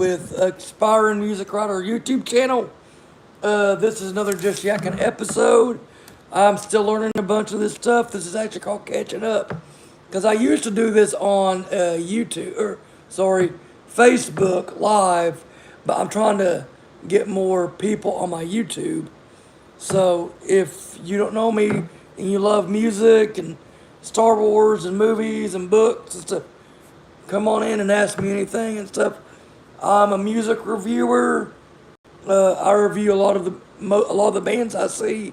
with Aspiring Music Writer YouTube channel. This is another Just Yackin episode. I'm still learning a bunch of this stuff. This is actually called Catching Up. Because I used to do this on Facebook Live, but I'm trying to get more people on my YouTube. So if you don't know me and you love music and Star Wars and movies and books and stuff, come on in and ask me anything and stuff. I'm a music reviewer. I review a lot of the bands I see.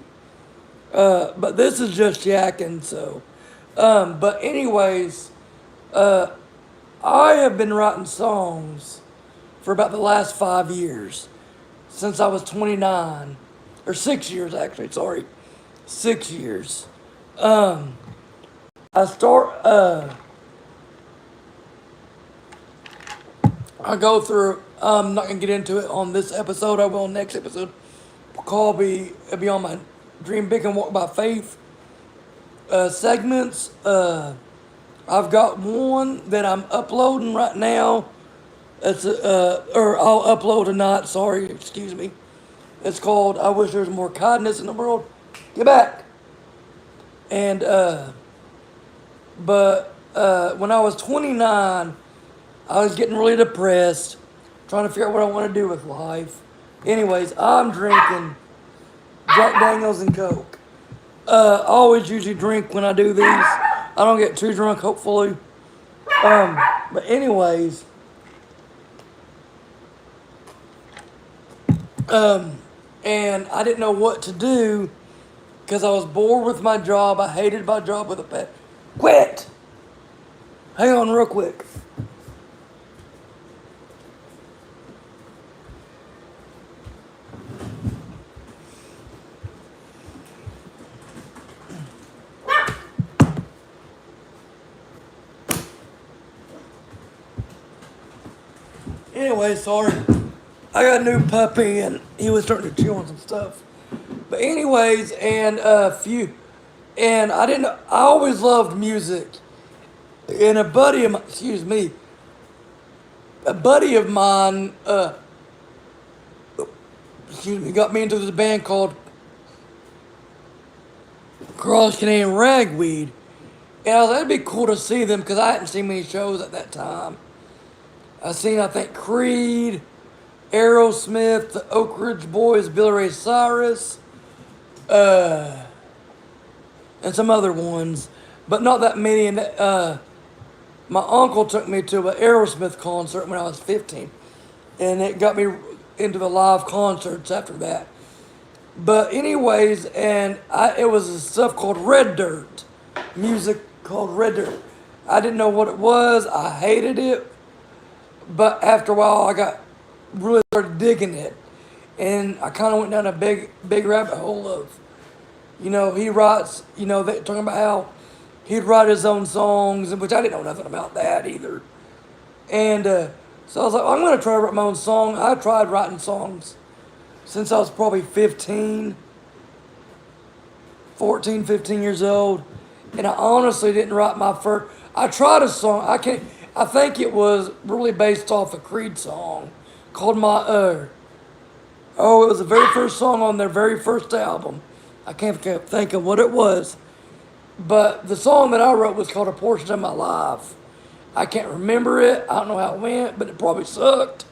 But this is just yakking. So, but anyways, I have been writing songs for about the last 5 years, since I was 29, or 6 years actually. Sorry, 6 years. I go through, I'm not going to get into it on this episode, I will next episode. It'll be on my Dream Big and Walk by Faith segments. I've got one that I'm uploading right now. I'll upload tonight, sorry, excuse me. It's called I Wish There Was More Kindness in the World. Get back! And, when I was 29, I was getting really depressed, trying to figure out what I want to do with life. Anyways, I'm drinking Jack Daniels and Coke. I always usually drink when I do these. I don't get too drunk, hopefully. But anyways, and I didn't know what to do because I was bored with my job. I hated my job with a pet. Quit! Hang on real quick. Anyway, sorry. I got a new puppy and he was starting to chew on some stuff. But anyways, and I always loved music. And a buddy of mine, got me into this band called Cross Canadian Ragweed. And I was like, it'd be cool to see them because I hadn't seen many shows at that time. I think, Creed, Aerosmith, the Oak Ridge Boys, Billy Ray Cyrus, and some other ones, but not that many. And my uncle took me to an Aerosmith concert when I was 15, and it got me into the live concerts after that. But anyways, it was this stuff called Red Dirt, music called Red Dirt. I didn't know what it was. I hated it. But after a while, I really started digging it. And I kind of went down a big rabbit hole of, he writes, talking about how he'd write his own songs, which I didn't know nothing about that either. And so I was like, I'm going to try to write my own song. I tried writing songs since I was probably 15 years old. And I honestly didn't write my first. I tried a song. I think it was really based off a Creed song called it was the very first song on their very first album. I can't think of what it was. But the song that I wrote was called A Portion of My Life. I can't remember it. I don't know how it went, but it probably sucked.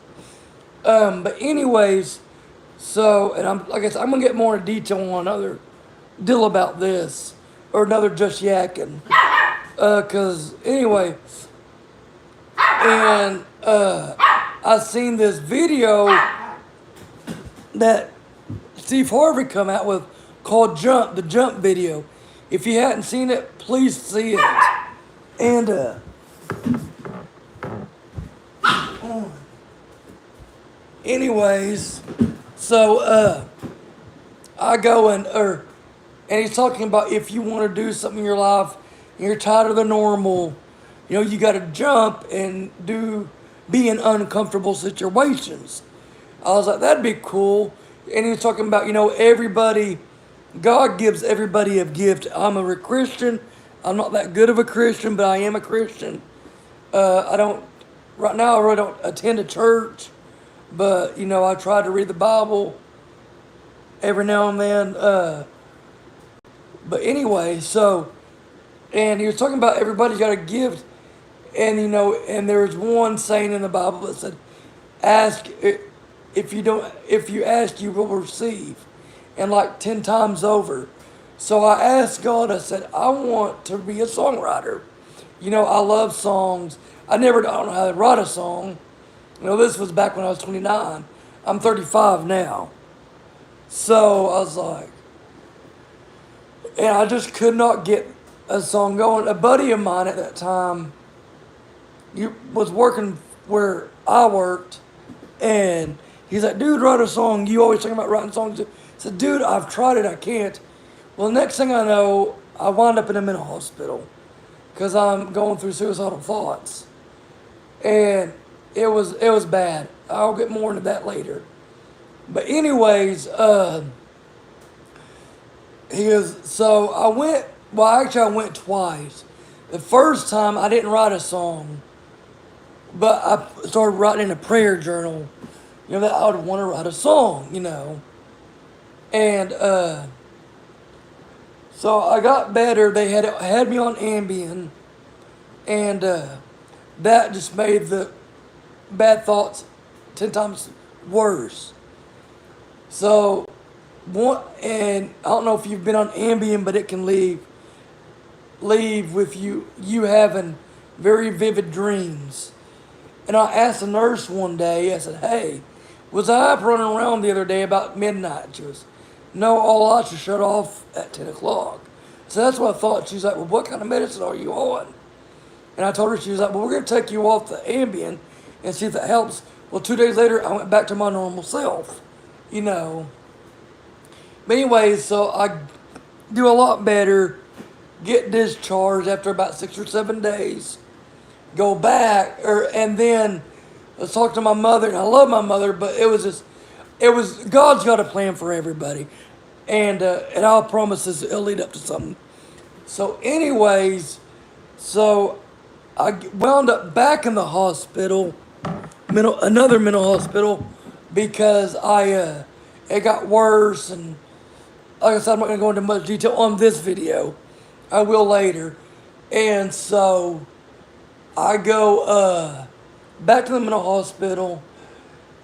But anyways, and I'm going to get more in detail on another deal about this, or another Just Yakkin'. Because, anyway, and I seen this video that Steve Harvey come out with called the Jump video. If you hadn't seen it, please see it. And anyways, so I go and he's talking about if you want to do something in your life and you're tired of the normal, you got to jump and be in uncomfortable situations. I was like, that'd be cool. And he was talking about, God gives everybody a gift. I'm a Christian. I'm not that good of a Christian, but I am a Christian. Right now I really don't attend a church. but I try to read the Bible every now and then. But anyway, so and he was talking about everybody's got a gift, and and there was one saying in the Bible that said, "Ask if you ask, you will receive," and like 10 times over. So I asked God. I said, "I want to be a songwriter. I love songs. I don't know how to write a song. This was back when I was 29. I'm 35 now. So I was like, and I just could not get a song going. A buddy of mine at that time, was working where I worked, and he's like, dude, write a song. You always talking about writing songs. I said, dude, I've tried it. I can't. Well, next thing I know, I wound up in a mental hospital because I'm going through suicidal thoughts, and it was bad. I'll get more into that later. But anyways, so I went. Well, actually, I went twice. The first time I didn't write a song, but I started writing in a prayer journal. That I would want to write a song. And so I got better. They had me on Ambien, and that just made the bad thoughts 10 times worse. So and I don't know if you've been on Ambien, but it can leave with you having very vivid dreams. And I asked the nurse one day, I said, hey, was I up running around the other day about midnight? She goes, no, all lights are shut off at 10 o'clock. So that's what I thought. She's like, well, what kind of medicine are you on? And I told her, she was like, well, we're going to take you off the Ambien and see if that helps. Well, 2 days later, I went back to my normal self, But anyways, so I do a lot better, get discharged after about 6 or 7 days, go back, and then let's talk to my mother. And I love my mother, but God's got a plan for everybody, and all promises it'll lead up to something. So, anyways, so I wound up back in the hospital, another mental hospital, because it got worse, and like I said, I'm not going to go into much detail on this video. I will later. And so I go back to the mental hospital,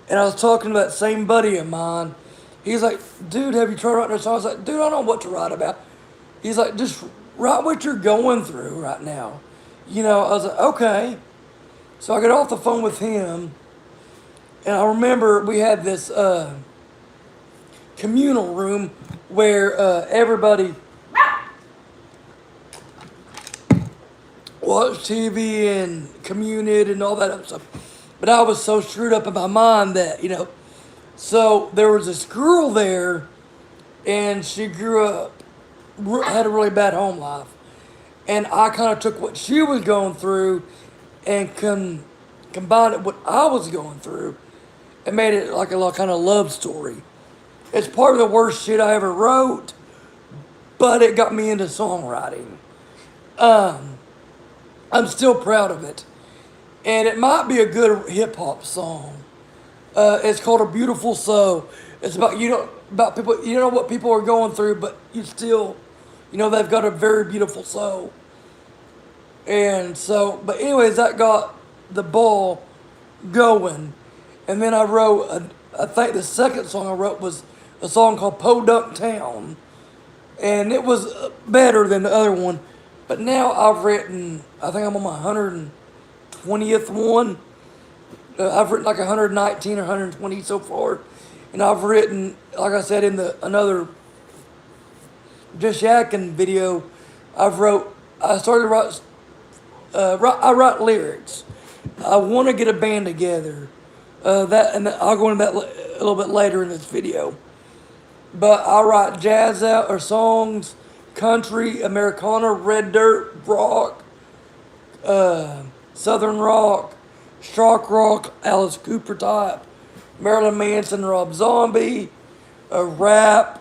and I was talking to that same buddy of mine. He's like, dude, have you tried writing a song? I was like, dude, I don't know what to write about. He's like, just write what you're going through right now. I was like, okay. So I got off the phone with him, and I remember we had this communal room where everybody watched TV and communed and all that other stuff. But I was so screwed up in my mind that, So there was this girl there, and she grew up, had a really bad home life. And I kind of took what she was going through and combined it with what I was going through and made it like a kind of love story. It's part of the worst shit I ever wrote, but it got me into songwriting. I'm still proud of it. And it might be a good hip-hop song. It's called A Beautiful Soul. It's about, about people, what people are going through, but you still, they've got a very beautiful soul. And so, but anyways, that got the ball going. And then I wrote, I think the second song I wrote was a song called Podunk Town. And it was better than the other one. But now I've written, I think I'm on my 120th one. I've written like 119 or 120 so far. And I've written, like I said in another Just Yackin video, I started to write, I write lyrics. I want to get a band together. And I'll go into that a little bit later in this video. But I write jazz out or songs, country, Americana, red dirt, rock, southern rock, shock rock, Alice Cooper type, Marilyn Manson, Rob Zombie, rap.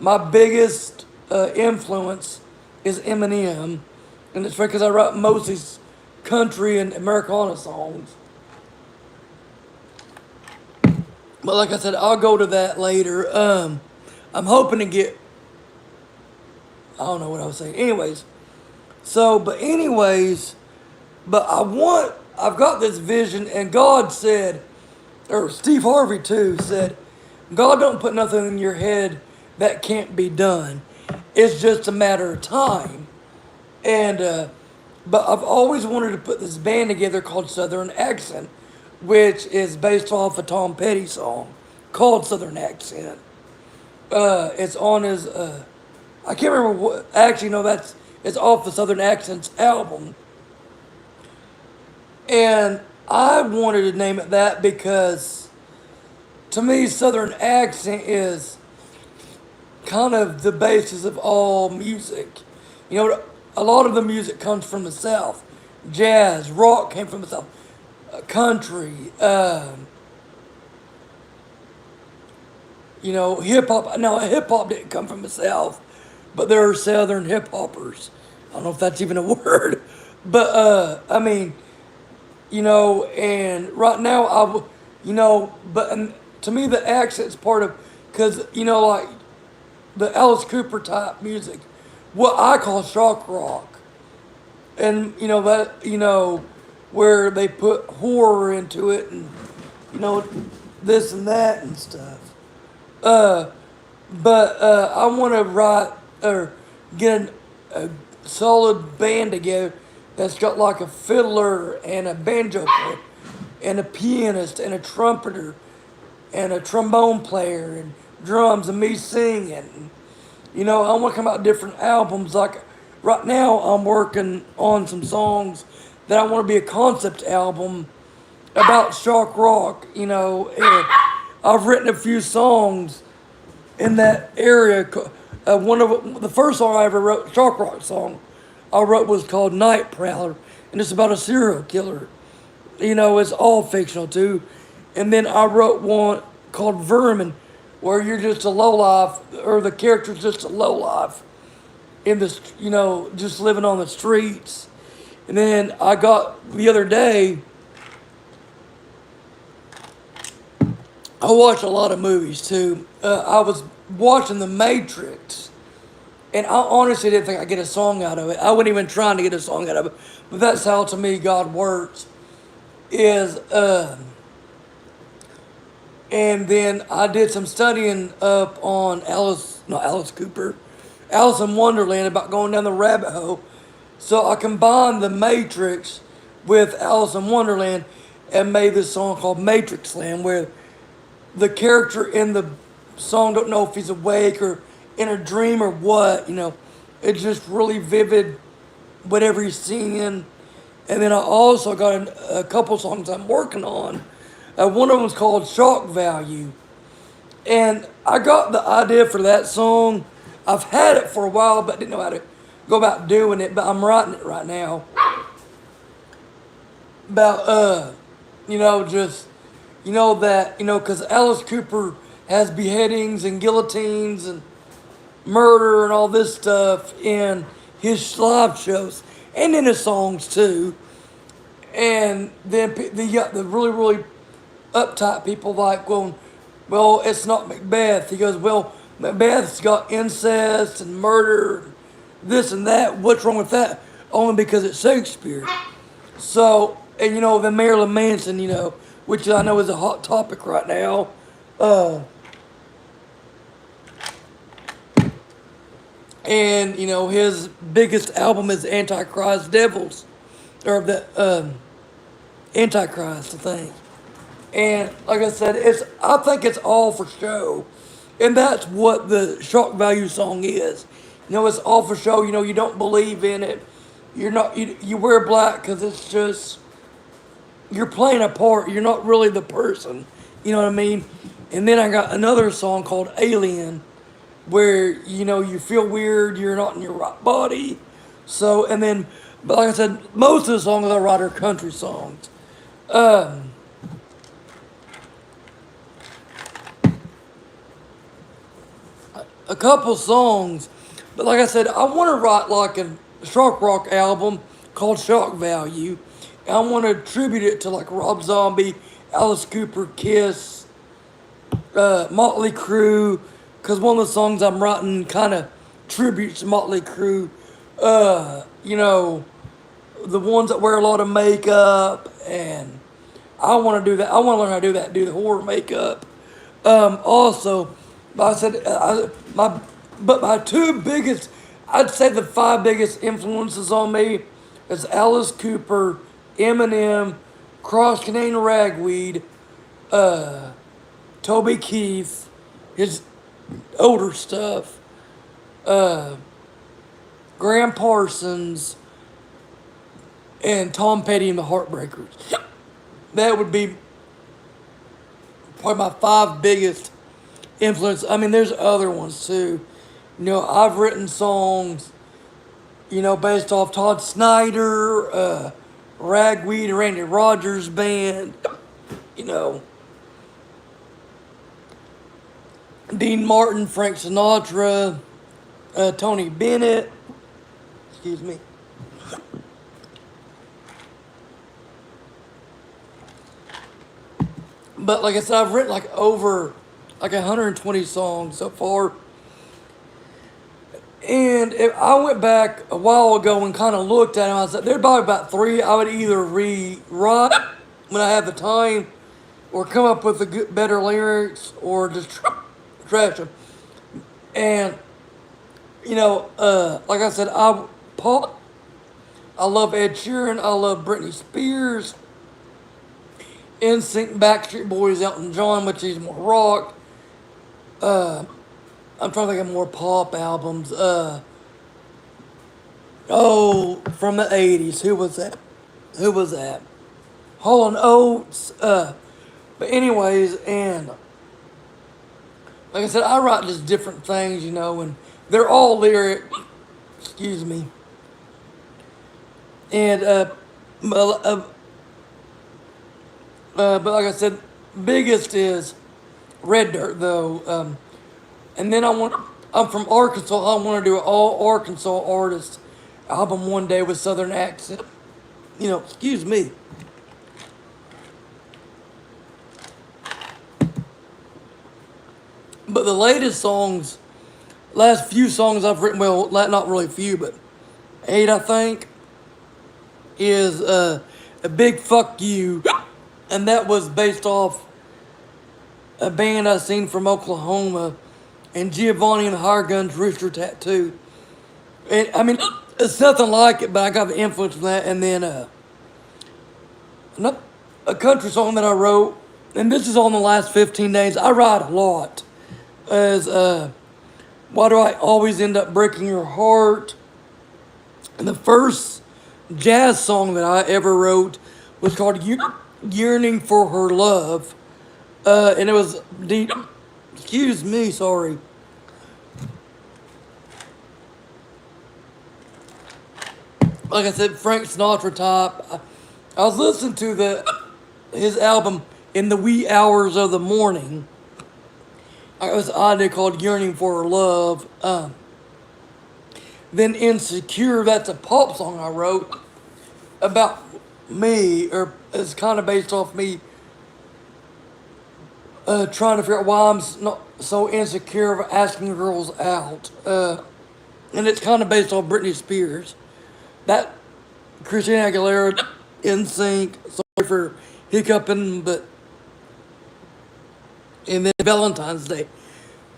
My biggest influence is Eminem, and it's because I write mostly country and Americana songs. But like I said, I'll go to that later. I'm hoping to get. I don't know what I was saying. Anyways, but I've got this vision, and God said, or Steve Harvey too said, God don't put nothing in your head that can't be done. It's just a matter of time. And but I've always wanted to put this band together called Southern Accent, which is based off a Tom Petty song called Southern Accent. It's on his I can't remember what. Actually, no, it's off the Southern Accents album, and I wanted to name it that because to me, Southern Accent is kind of the basis of all music. You know, a lot of the music comes from the South. Jazz, rock came from the South. Country, hip hop. No, hip hop didn't come from the South, but there are Southern hip hoppers. I don't know if that's even a word, but I mean, and right now but to me the accent's part of, because like the Alice Cooper type music, what I call shock rock, and where they put horror into it, and this and that and stuff. Uh, but I want to write or get a solid band together that's got like a fiddler and a banjo player and a pianist and a trumpeter and a trombone player and drums and me singing. I want to come out with different albums. Like right now, I'm working on some songs that I want to be a concept album about shock rock. And I've written a few songs in that area. One of the first song I ever wrote, shock rock song, I wrote was called Night Prowler, and it's about a serial killer. It's all fictional too. And then I wrote one called Vermin, where you're just a lowlife, or the character's just a lowlife in this, just living on the streets. And then I got the other day, I watch a lot of movies too. I was watching The Matrix, and I honestly didn't think I'd get a song out of it. I wasn't even trying to get a song out of it, but that's how to me God works. Is and then I did some studying up on Alice Cooper, Alice in Wonderland, about going down the rabbit hole. So I combined The Matrix with Alice in Wonderland and made this song called Matrix Land, where the character in the song don't know if he's awake or in a dream or what. It's just really vivid, whatever he's seeing. And then I also got a couple songs I'm working on. One of them's called Shock Value. And I got the idea for that song. I've had it for a while, but didn't know how to go about doing it. But I'm writing it right now. About, because Alice Cooper has beheadings and guillotines and murder and all this stuff in his live shows and in his songs too. And then the really, really uptight people like going, well, it's not Macbeth. He goes, well, Macbeth's got incest and murder, this and that. What's wrong with that? Only because it's Shakespeare. So, and then Marilyn Manson, which I know is a hot topic right now. And his biggest album is Antichrist Devils, or the Antichrist, I think. And like I said, I think it's all for show, and that's what the shock value song is. It's all for show. You don't believe in it. You're not. You wear black because it's just you're playing a part. You're not really the person. You know what I mean? And then I got another song called Alien, where you feel weird. You're not in your right body. So but like I said, most of the songs I write are country songs. A couple songs, but like I said, I want to write like a shock rock album called Shock Value. And I want to attribute it to like Rob Zombie, Alice Cooper, Kiss, Motley Crue, because one of the songs I'm writing kind of tributes to Motley Crue. You know, the ones that wear a lot of makeup, and I want to do that. I want to learn how to do that, do the horror makeup. Also, but I said my two biggest, I'd say the five biggest influences on me is Alice Cooper, Eminem, Cross Canadian Ragweed, Toby Keith, his older stuff, Graham Parsons, and Tom Petty and the Heartbreakers. That would be probably my five biggest influence. I mean, there's other ones too. You know, I've written songs, you know, based off Todd Snyder, Ragweed, and Randy Rogers band. You know, Dean Martin, Frank Sinatra, Tony Bennett. Excuse me. But like I said, I've written like over like 120 songs so far. And if I went back a while ago and kind of looked at them, I said there'd probably about three I would either rewrite when I have the time, or come up with better lyrics, or just trash them. And you know, like I said, I love Ed Sheeran, I love Britney Spears, NSYNC, Backstreet Boys, Elton John, which is more rock. I'm trying to think of more pop albums. Oh, from the 80s. Who was that? Who was that? Hall and Oates. But anyways, and like I said, I write just different things, you know, and they're all lyric. Excuse me. And but like I said, biggest is Red Dirt though. And then I'm from Arkansas. I want to do an all Arkansas artist album one day with Southern accent. You know, excuse me. But the latest songs, last few songs I've written, well, not really few, but 8 I think, is a big fuck you, and that was based off a band I seen from Oklahoma, and Giovanni and the Higher Guns Rooster Tattoo. And I mean, it's nothing like it, but I got the influence from that. And then a country song that I wrote, and this is on the last 15 days. I write a lot. As why do I always end up breaking your heart? And the first jazz song that I ever wrote was called "Yearning for Her Love," and it was deep. Excuse me, sorry. Like I said, Frank Sinatra type. I was listening to his album in the wee hours of the morning. It was an idea called "Yearning for Her Love." Then "Insecure," that's a pop song I wrote about me, or it's kind of based off me trying to figure out why I'm not so insecure of asking girls out. And it's kind of based on Britney Spears. That Christina Aguilera, NSYNC, sorry for hiccuping, but and then Valentine's Day.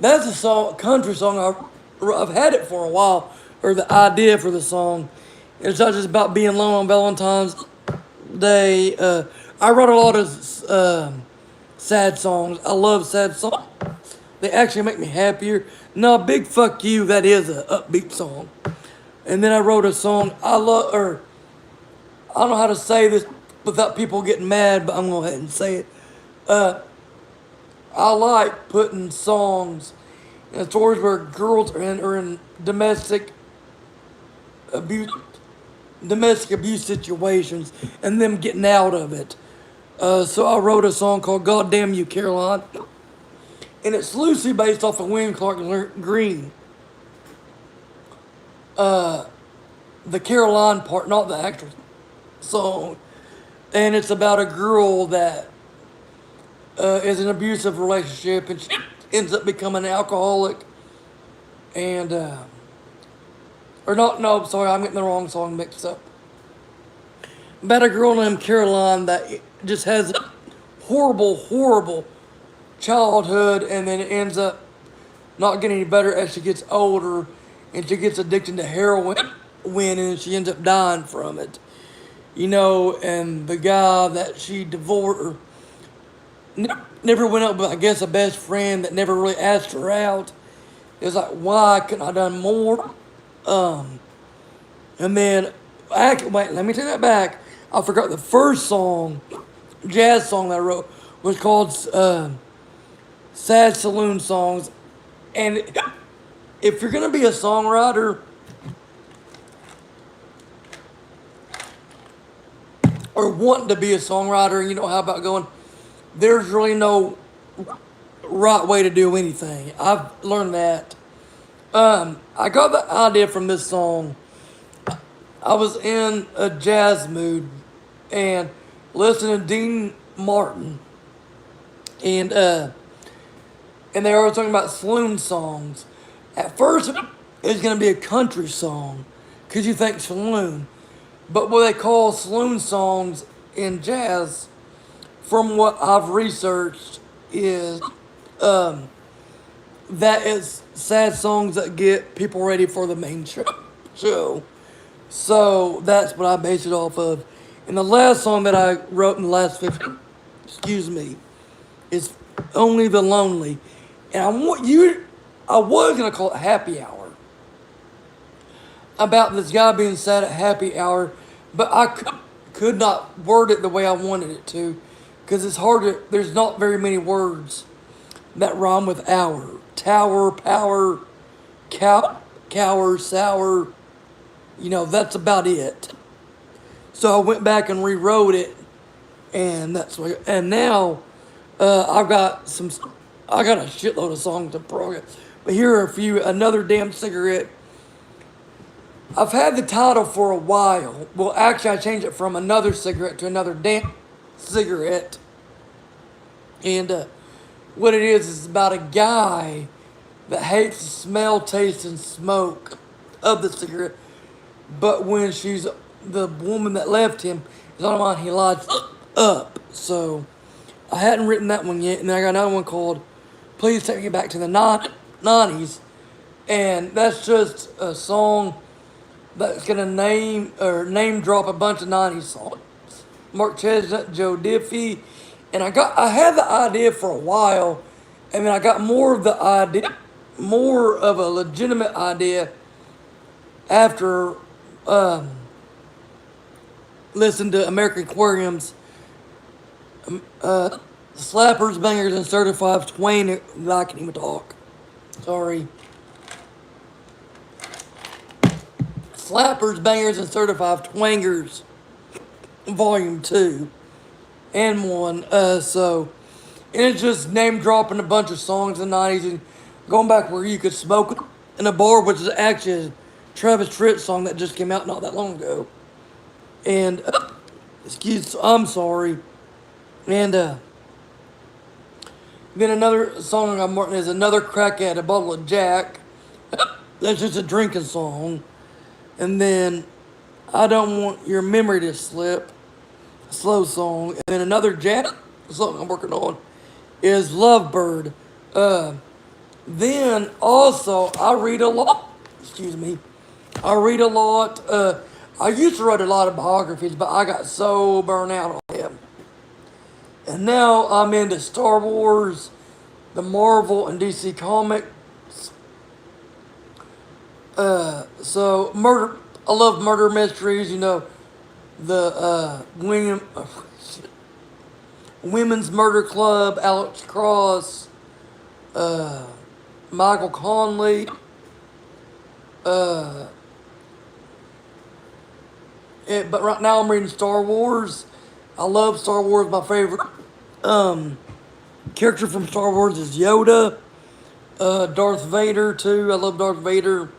That's a song, country song. I've had it for a while, or the idea for the song. It's not just about being alone on Valentine's Day. I wrote a lot of sad songs. I love sad songs. They actually make me happier. No, "Big Fuck You," that is an upbeat song. And then I wrote a song or I don't know how to say this without people getting mad, but I'm going to go ahead and say it. I like putting songs in stories where girls are in abuse, domestic abuse situations and them getting out of it. So I wrote a song called "Goddamn You, Caroline," and it's loosely based off of William Clark Green. The Caroline part, not the actual song. And it's about a girl that is an abusive relationship, and she ends up becoming an alcoholic. And or not? No, sorry, I'm getting the wrong song mixed up. About a girl named Caroline that just has a horrible, horrible childhood, and then it ends up not getting any better as she gets older, and she gets addicted to heroin, and she ends up dying from it. And the guy that she divorced, never went out, but I guess a best friend that never really asked her out. It was like, why couldn't I have done more? And then, wait, let me take that back. I forgot the first song, jazz song that I wrote, was called Sad Saloon Songs. And if you're going to be a songwriter, or wanting to be a songwriter, how about going, there's really no right way to do anything. I've learned that. I got the idea from this song. I was in a jazz mood and listening to Dean Martin, and they were talking about saloon songs. At first, it was going to be a country song, because you think saloon. But what they call saloon songs in jazz, from what I've researched, is that is sad songs that get people ready for the main show. So that's what I base it off of. And the last song that I wrote in the last 50, is Only the Lonely. And I was going to call it Happy Hour. About this guy being sad at happy hour, but I could not word it the way I wanted it to, because it's hard to, there's not very many words that rhyme with hour. Tower, power, cower, sour, that's about it. So I went back and rewrote it, and and now I got a shitload of songs to program. But here are a few. Another Damn Cigarette. I've had the title for a while. Well, actually, I changed it from Another Cigarette to Another Damn Cigarette. And what it is about a guy that hates the smell, taste, and smoke of the cigarette. But when she's the woman that left him is on mine, he lights up. So I hadn't written that one yet. And then I got another one called Please Take Me Back to the 90s. And that's just a song that's going to name drop a bunch of 90s songs. Mark Chestnut, Joe Diffie. And I had the idea for a while, and then I got more of a legitimate idea after listening to American Aquarium's Slappers, Bangers, and Certified Twain. I can't even talk. Sorry. Slappers, Bangers, and Certified Twangers, Volume 2 and 1. And it's just name dropping a bunch of songs in the 90s and going back where you could smoke in a bar, which is actually a Travis Tritt song that just came out not that long ago. And, I'm sorry. And, then another song I'm working is Another Crack at a Bottle of Jack. That's just a drinking song. And then I Don't Want Your Memory to Slip, a slow song. And then another jazz song I'm working on is Lovebird. Then also I read a lot. I read a lot. I used to write a lot of biographies, but I got so burnt out on them. And now I'm into Star Wars, the Marvel and DC Comics. So murder. I love murder mysteries. The Women's Murder Club, Alex Cross, Michael Conley. But right now I'm reading Star Wars. I love Star Wars. My favorite character from Star Wars is Yoda. Darth Vader too. I love Darth Vader.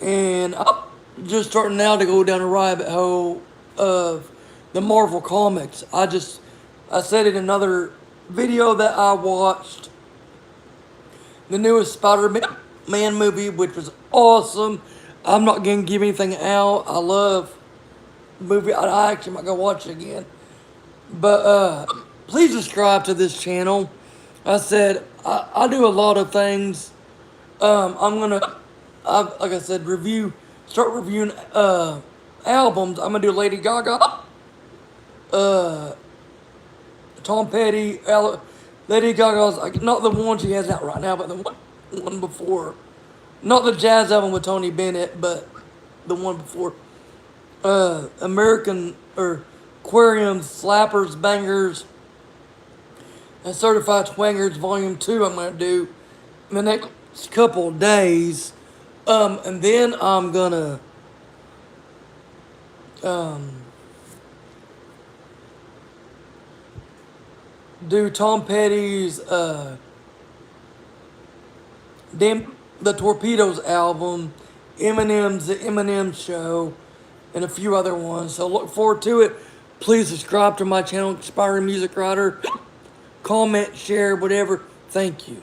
And I'm just starting now to go down a rabbit hole of the Marvel comics. I said in another video that I watched the newest Spider-Man movie, which was awesome. I'm not gonna give anything out. I love the movie. I actually might go watch it again. But please subscribe to this channel. I said I do a lot of things. I'm gonna, like I said, start reviewing albums. I'm gonna do Lady Gaga, Tom Petty, Lady Gaga's, like, not the one she has out right now, but the one before. Not the jazz album with Tony Bennett, but the one before. American or Aquarium Slappers, Bangers, and Certified Twangers Volume 2 I'm going to do in the next couple of days. And then I'm going to do Tom Petty's the Torpedoes album, Eminem's The Eminem Show, and a few other ones. So look forward to it. Please subscribe to my channel, Aspiring Music Writer. Comment, share, whatever. Thank you.